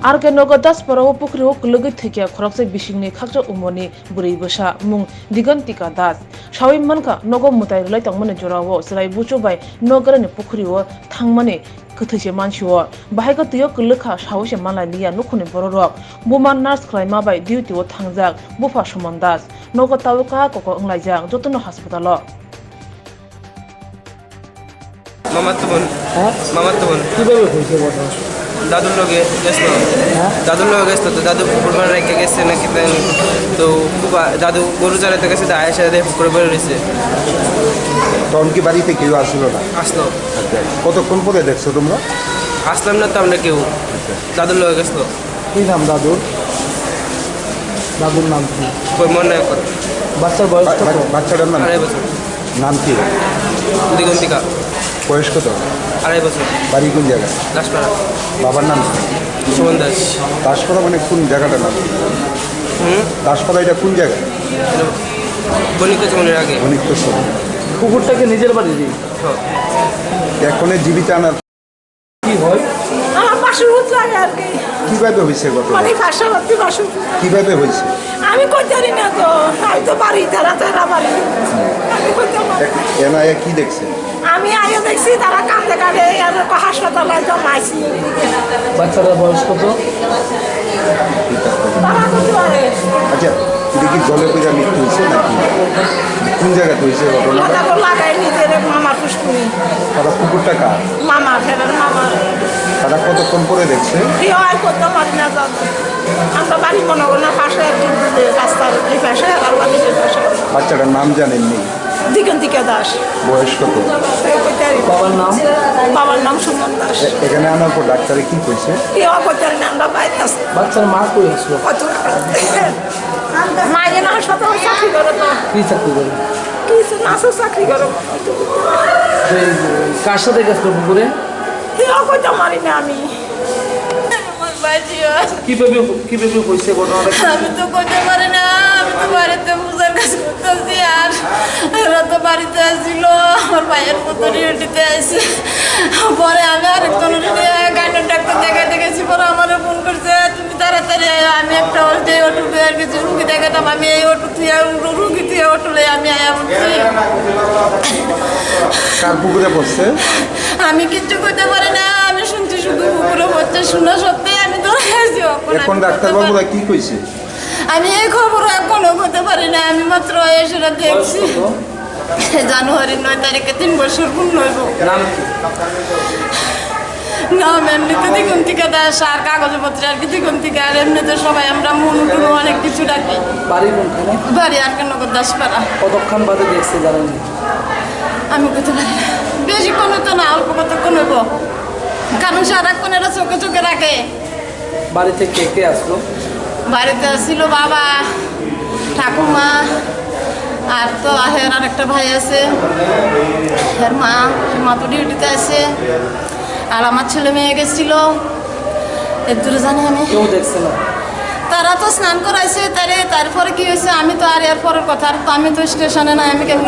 আর কে নগদ দাসপাড়াও পুকুরিও লগৈ থেকে খরকসে বিশিংনি খাকজা উমনি বুড়ি বসা মুং দিগন্তিকা দাস সাউই মানকা নগম মুতাই রুলাই তংমনে জরাও সরাই বুচুবাই নগরনি পুকুরিও থাংমানে কথৈसे मानसिओ बाहायगा तुयो कलखा सावसे मालाय लिया नुखुनि बररक बुमान नार्स खलायमा बाय डिउटिओ थांजाक बुफा सुमन दास नगद तालुका कको अंलायजाक जतन हासपाताल মামাতবন কিভাবে হয়েছে ঘটনা? দাদুর লগে গেছিল তো দাদু পুকুর পাড়ে রেখে গেছে নাকি তো দাদু গরু চালাতে গেছে তো আয়ের সাথে পুকুরে বেড়ে রয়েছে তখন কি বাড়িতে কেউ আসলো না? আসলো। কতক্ষণ পরে দেখছো তোমরা? আসলাম না তো আমরা কেউ, দাদুর লগে গেছিল। কি নাম দাদুর? দাদুর নাম কি? কই মনে করে। বাচ্চার বয়স কত? বাচ্চাটার নাম 2.5 বছর। নাম কি? দিগন্তিকা। বয়স কত? 2.5 বছর। বাড়ি কোন জায়গায়? দাসপাড়া। বাবার নাম সুমন দাস। দাসপাড়া মানে কোন জায়গাটার নাম? দাসপাড়া এটা কোন জায়গায়? বণিক চমনের আগে। অনেক তো সময়। কুকুরটাকে নিজের বাড়ি দিই এখনে জীবিত আনার কি হয়? আমার বাসুর হচ্ছে আর কি কিভাবে হয়েছে ঘটনা? মানে ভাষা ভর্তি বাসুর কিভাবে হয়েছে? আমি কই জানি না তো, আমি তো বাড়ি তারা বাড়ি আমি কই জানি না। এনায়া কি দেখছে? আমি আগে দেখছি তারা কাঁদতে কাঁদে হাসপাতালে জমাইছি। বাচ্চাটার বয়স কত? তারা করতে পারে আচ্ছা, এটা কি জলে পূজা মৃত্যু হয়েছে নাকি কোন জায়গায় হয়েছে ঘটনা? মাথা লাগাই নিজের মামার পুষ্কুনি তারা পুকুরটা কার? মামা ফেরার মামা তারা কতক্ষণ পরে দেখছে? প্রিয় আর করতে পারি না জানো। আমরা বাড়ি মনে করি না পাশে একদিন রাস্তার এই পাশে আর বাড়ির এই পাশে। বাচ্চাটার নাম জানেননি? দিগন্তিকা দাস। বয়স কত? বাবার নাম? বাবার নাম সুমন দাস। এখানে আনার পর ডাক্তারে কি কইছে? প্রিয় করতে পারি না, আমরা বাইরে আসি। বাচ্চার মা কই আসলো? মায়ের হাসপাতালে চাকরি করে তো কি চাকরি করে? কিছু নাচো চাকরি করে এই কার সাথে গেছিল পুকুরে? কেউ করতে পারি না আমি। কিভাবে হয়েছে ঘটনাটা? আমি তো করতে পারি না, আমি তো বাড়িতে পূজার কাজ করতেছি আর এরা তো বাড়িতে আসছিল, আমার ভাইয়ের মতো ডিউটিতে আসছে। পরে আমি আরেকজনের গাইনের ডাক্তার দেখাইতে গেছি, পরে আমারও ফোন করছে তুমি তাড়াতাড়ি আয়ো। আমি একটা যে অটো আর কিছু রুগী দেখাতাম, আমি এই অটো থেকে রুগী থেকে অটোলে আমি আয়া বলছি। কার পুকুরে পড়ছে? আমি কিচ্ছু করতে পারি না, আমি শুনছি শুধু পুকুরে হচ্ছে, শোনা সত্যি আমি তো এখন ডাক্তারবাবুরা কি কইছে? আমি এই খবর এখনো করতে পারি না, আমি মাত্র এসে দেখছি। জানুয়ারির 9 তারিখে 3 বছর পূর্ণ হইব। নাম কি? নাম এমনিতে দিগন্তিকা দাস, আর কাগজপত্রে আর কি দিগন্তিকা, আর এমনিতে সবাই আমরা মনুটুনু অনেক কিছু ডাকি। বাড়ি কোনখানে? বাড়ি আর কেন দাসপাড়া। কতক্ষণ বাদে দেখছে জানেন? আমি করতে পারি না, বেশিক্ষণ তো না, অল্প কতক্ষণ হইব, কারণ সারাক্ষণ এরা চোখে চোখে রাখে। বাড়ি থেকে কে আসলো? বাড়িতে ছিল বাবা, ঠাকুমা, আর তো হের আর একটা ভাই আছে, হের মা তো ডিউটিতে আছে, আর আমার ছেলে মেয়ে গেছিল। এর দূরে জানি আমি, কেউ দেখছে না? তারা তো স্নান করাইছে, তারপরে কি হয়েছে আমি তো আর এর পরের কথা, আর তো আমি তো স্টেশনে নাই, আমি কেমন